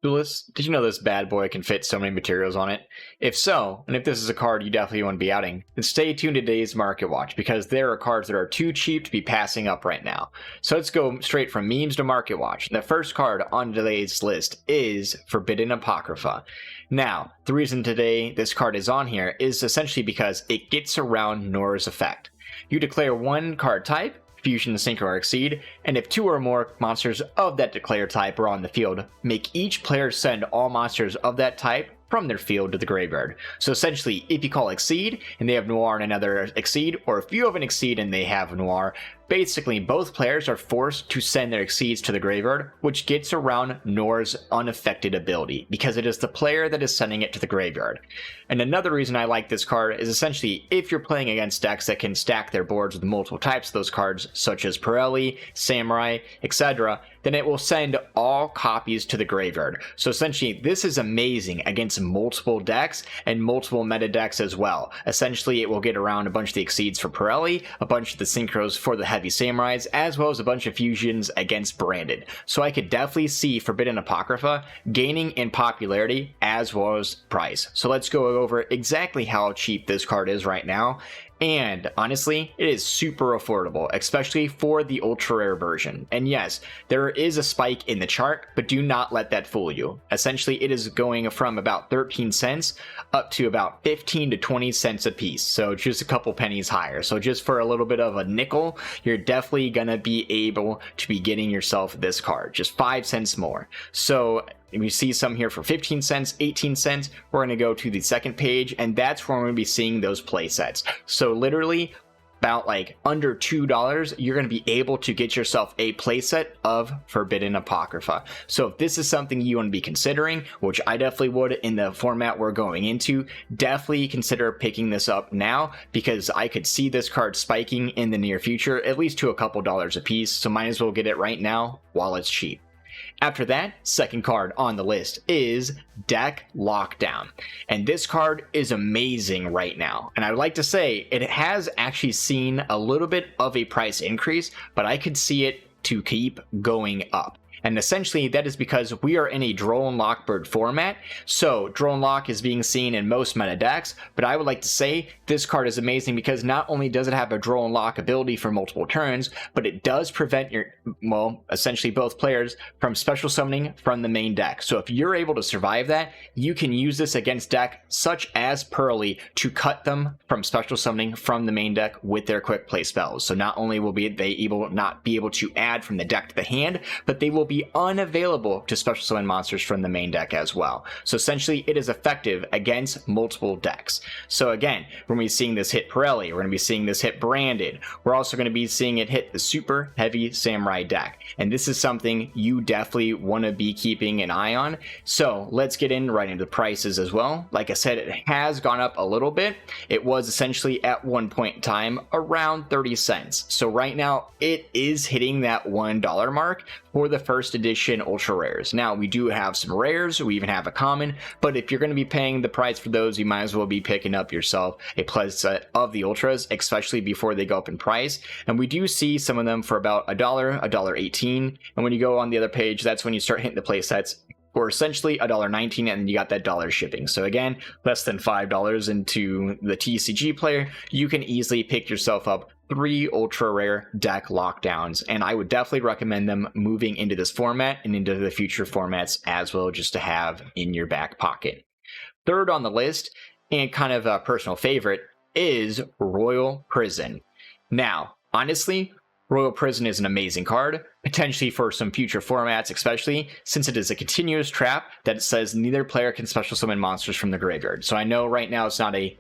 Duelist, did you know this bad boy can fit so many materials on it? If so, and if this is a card you definitely want to be outing, then stay tuned to today's Market Watch, because there are cards that are too cheap to be passing up right now. So let's go straight from memes to Market Watch. The first card on today's list is Forbidden Apocrypha. Now, the reason today this card is on here is essentially because it gets around Noir's effect. You declare one card type, Fusion, Synchro, or Exceed, and if 2 or more monsters of that declared type are on the field, make each player send all monsters of that type from their field to the graveyard. So essentially, if you call Exceed and they have Noir and another Exceed, or if you have an Exceed and they have Noir, basically both players are forced to send their Exceeds to the graveyard, which gets around Noir's unaffected ability, because it is the player that is sending it to the graveyard. And another reason I like this card is essentially if you're playing against decks that can stack their boards with multiple types of those cards, such as Purrely, Samurai, etc., then it will send all copies to the graveyard. So essentially, this is amazing against multiple decks and multiple meta decks as well. Essentially, it will get around a bunch of the Exceeds for Purrely, a bunch of the Synchros for the Heavy Samurais, as well as a bunch of fusions against Branded. So I could definitely see Forbidden Apocrypha gaining in popularity as well as price. So let's go over exactly how cheap this card is right now. And honestly, it is super affordable, especially for the ultra rare version. And yes, there is a spike in the chart, but do not let that fool you. Essentially, it is going from about 13 cents up to about 15 to 20 cents a piece. So just a couple pennies higher. So just for a little bit of a nickel, you're definitely gonna be able to be getting yourself this card, just 5 cents more. So we see some here for 15 cents, 18 cents. We're going to go to the second page, and that's where we're going to be seeing those play sets. So literally about like under $2, you're going to be able to get yourself a playset of Forbidden Apocrypha. So if this is something you want to be considering, which I definitely would in the format we're going into, definitely consider picking this up now, because I could see this card spiking in the near future, at least to a couple dollars a piece. So might as well get it right now while it's cheap. After that, second card on the list is Deck Lockdown. And this card is amazing right now. And I would like to say it has actually seen a little bit of a price increase, but I could see it to keep going up. And essentially that is because we are in a Drone Lockbird format. So Drone Lock is being seen in most meta decks, but I would like to say this card is amazing because not only does it have a Drone Lock ability for multiple turns, but it does prevent essentially both players from special summoning from the main deck. So if you're able to survive that, you can use this against deck such as Purrely to cut them from special summoning from the main deck with their quick play spells. So not only will they not be able to add from the deck to the hand, but they will be unavailable to special summon monsters from the main deck as well. So essentially it is effective against multiple decks. So again, we're going to be seeing this hit Purrely, we're going to be seeing this hit Branded, we're also going to be seeing it hit the Superheavy Samurai deck, and this is something you definitely want to be keeping an eye on. So let's get right into the prices as well. Like I said, it has gone up a little bit. It was essentially at one point in time around 30 cents. So right now it is hitting that $1 mark for the first edition ultra rares. Now we do have some rares, we even have a common, but if you're going to be paying the price for those, you might as well be picking up yourself a play set of the ultras, especially before they go up in price. And we do see some of them for about $1, $1.18, and when you go on the other page, that's when you start hitting the play sets for essentially $1.19, and then you got that dollar shipping. So again, less than $5 into the TCG player, you can easily pick yourself up 3 ultra rare deck lockdowns, and I would definitely recommend them moving into this format and into the future formats as well, just to have in your back pocket. Third on the list, and kind of a personal favorite, is Royal Prison. Now, honestly, Royal Prison is an amazing card, potentially for some future formats, especially since it is a continuous trap that says neither player can special summon monsters from the graveyard. So I know right now it's not a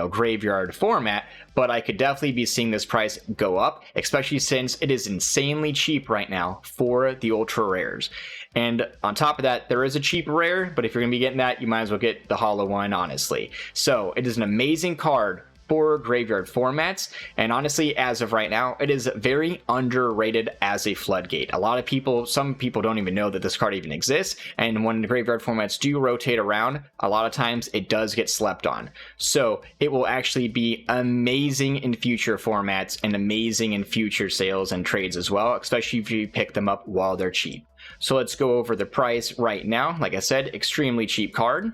graveyard format, but I could definitely be seeing this price go up, especially since it is insanely cheap right now for the ultra rares. And on top of that, there is a cheap rare, but if you're going to be getting that, you might as well get the hollow one, honestly. So it is an amazing card for graveyard formats, and honestly, as of right now, it is very underrated as a floodgate. Some people don't even know that this card even exists, and when the graveyard formats do rotate around, a lot of times it does get slept on. So it will actually be amazing in future formats and amazing in future sales and trades as well, especially if you pick them up while they're cheap. So let's go over the price right now. Like I said, extremely cheap card.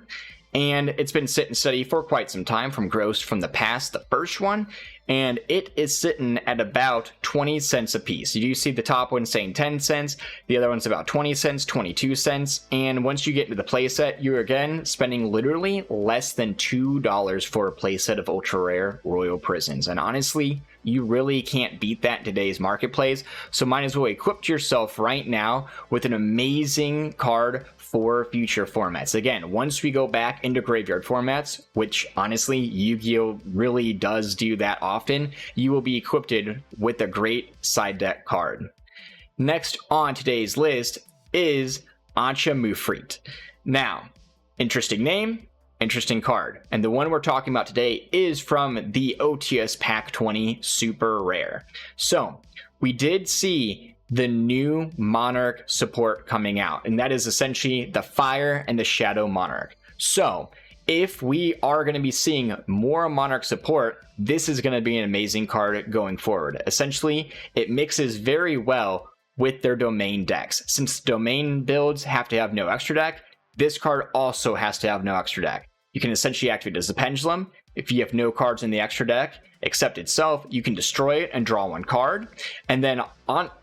And it's been sitting steady for quite some time from gross from the past, the first one, and it is sitting at about 20 cents a piece. You do see the top one saying 10 cents, the other one's about 20 cents, 22 cents, and once you get into the playset, you're again spending literally less than $2 for a playset of ultra rare Royal Prisons, and honestly, you really can't beat that in today's marketplace, so might as well equip yourself right now with an amazing card for future formats. Again, once we go back into graveyard formats, which honestly Yu-Gi-Oh really does do that often, you will be equipped with a great side deck card. Next on today's list is Matcha. Now, interesting name, interesting card, and the one we're talking about today is from the OTS Pack 20 Super Rare. So we did see the new Monarch support coming out, and that is essentially the Fire and the Shadow Monarch. So if we are going to be seeing more Monarch support, this is going to be an amazing card going forward. Essentially, it mixes very well with their domain decks. Since domain builds have to have no extra deck, this card also has to have no extra deck. You can essentially activate as a pendulum. If you have no cards in the extra deck except itself, you can destroy it and draw one card. And then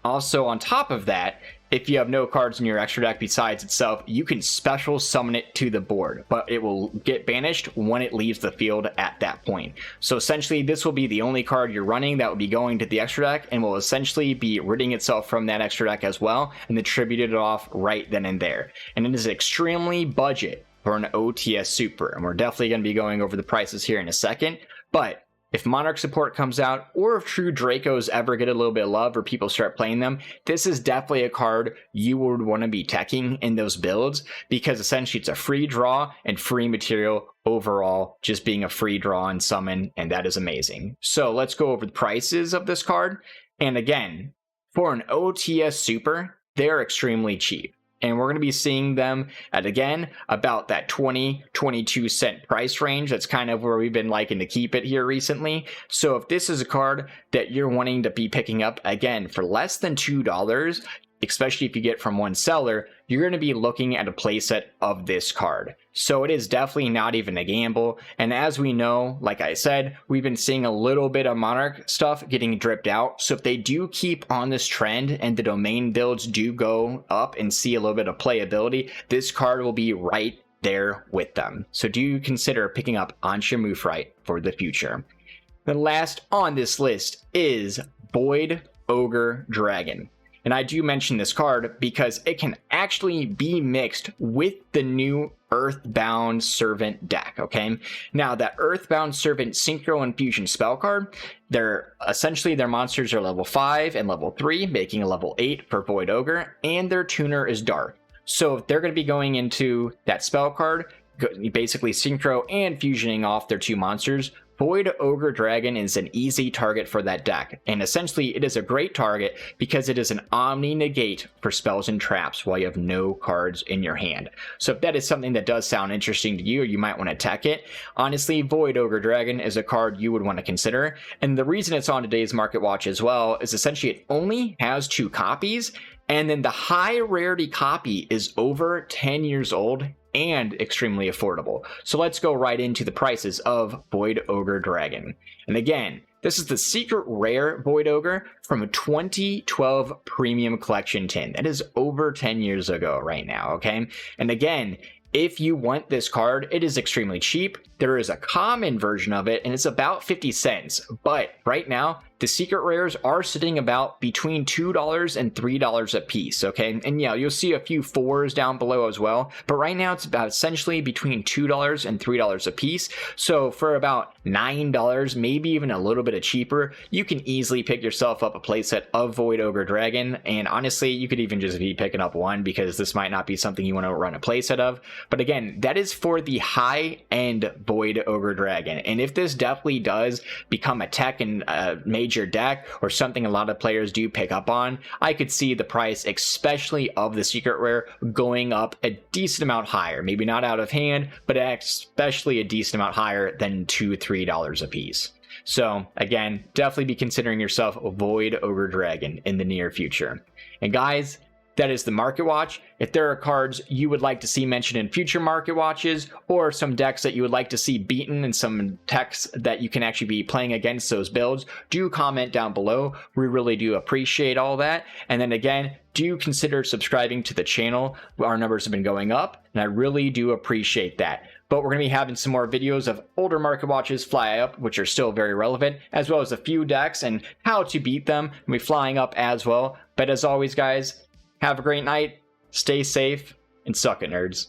also on top of that, if you have no cards in your extra deck besides itself, you can special summon it to the board, but it will get banished when it leaves the field at that point. So essentially, this will be the only card you're running that will be going to the extra deck and will essentially be ridding itself from that extra deck as well and distributed it off right then and there. And it is extremely budget for an OTS Super, and we're definitely going to be going over the prices here in a second. But if Monarch support comes out, or if True Dracos ever get a little bit of love or people start playing them, this is definitely a card you would want to be teching in those builds, because essentially it's a free draw and free material overall, just being a free draw and summon, and that is amazing. So let's go over the prices of this card. And again, for an OTS Super, they're extremely cheap. And we're going to be seeing them at, again, about that 20-22 cent price range. That's kind of where we've been liking to keep it here recently. So if this is a card that you're wanting to be picking up, again, for less than $2, especially if you get from one seller, you're going to be looking at a playset of this card. So it is definitely not even a gamble. And as we know, like I said, we've been seeing a little bit of Monarch stuff getting dripped out. So if they do keep on this trend and the domain builds do go up and see a little bit of playability, this card will be right there with them. So do consider picking up Matcha for the future. The last on this list is Void Ogre Dragon. And I do mention this card because it can actually be mixed with the new Earthbound Servant deck, okay? Now, that Earthbound Servant Synchro Infusion spell card, their monsters are level 5 and level 3, making a level 8 for Void Ogre, and their tuner is Dark. So if they're going to be going into that spell card, basically synchro and fusioning off their two monsters, Void Ogre Dragon is an easy target for that deck, and essentially it is a great target because it is an Omni Negate for spells and traps while you have no cards in your hand. So if that is something that does sound interesting to you, or you might want to tech it, honestly, Void Ogre Dragon is a card you would want to consider. And the reason it's on today's Market Watch as well is essentially it only has 2 copies, and then the high rarity copy is over 10 years old and extremely affordable. So let's go right into the prices of Void Ogre Dragon. And again, this is the secret rare Void Ogre from a 2012 premium collection tin. That is over 10 years ago right now, okay? And again, if you want this card, it is extremely cheap. There is a common version of it, and it's about 50 cents. But right now, the secret rares are sitting about between $2 and $3 a piece, okay? And yeah, you'll see a few 4s down below as well. But right now, it's about essentially between $2 and $3 a piece. So for about $9, maybe even a little bit cheaper, you can easily pick yourself up a playset of Void Ogre Dragon. And honestly, you could even just be picking up one because this might not be something you want to run a playset of. But again, that is for the high-end Void Ogre Dragon. And if this definitely does become a tech and major deck or something a lot of players do pick up on, I could see the price, especially of the secret rare, going up a decent amount higher. Maybe not out of hand, but especially a decent amount higher than $2-3 a piece. So again, definitely be considering yourself a Void Ogre Dragon in the near future. And guys, That is the Market Watch. If there are cards you would like to see mentioned in future Market Watches, or some decks that you would like to see beaten and some decks that you can actually be playing against those builds, do comment down below. We really do appreciate all that. And then again, do consider subscribing to the channel. Our numbers have been going up, and I really do appreciate that. But we're going to be having some more videos of older Market Watches fly up, which are still very relevant, as well as a few decks and how to beat them, and be flying up as well. But as always, guys, have a great night, stay safe, and suck it, nerds.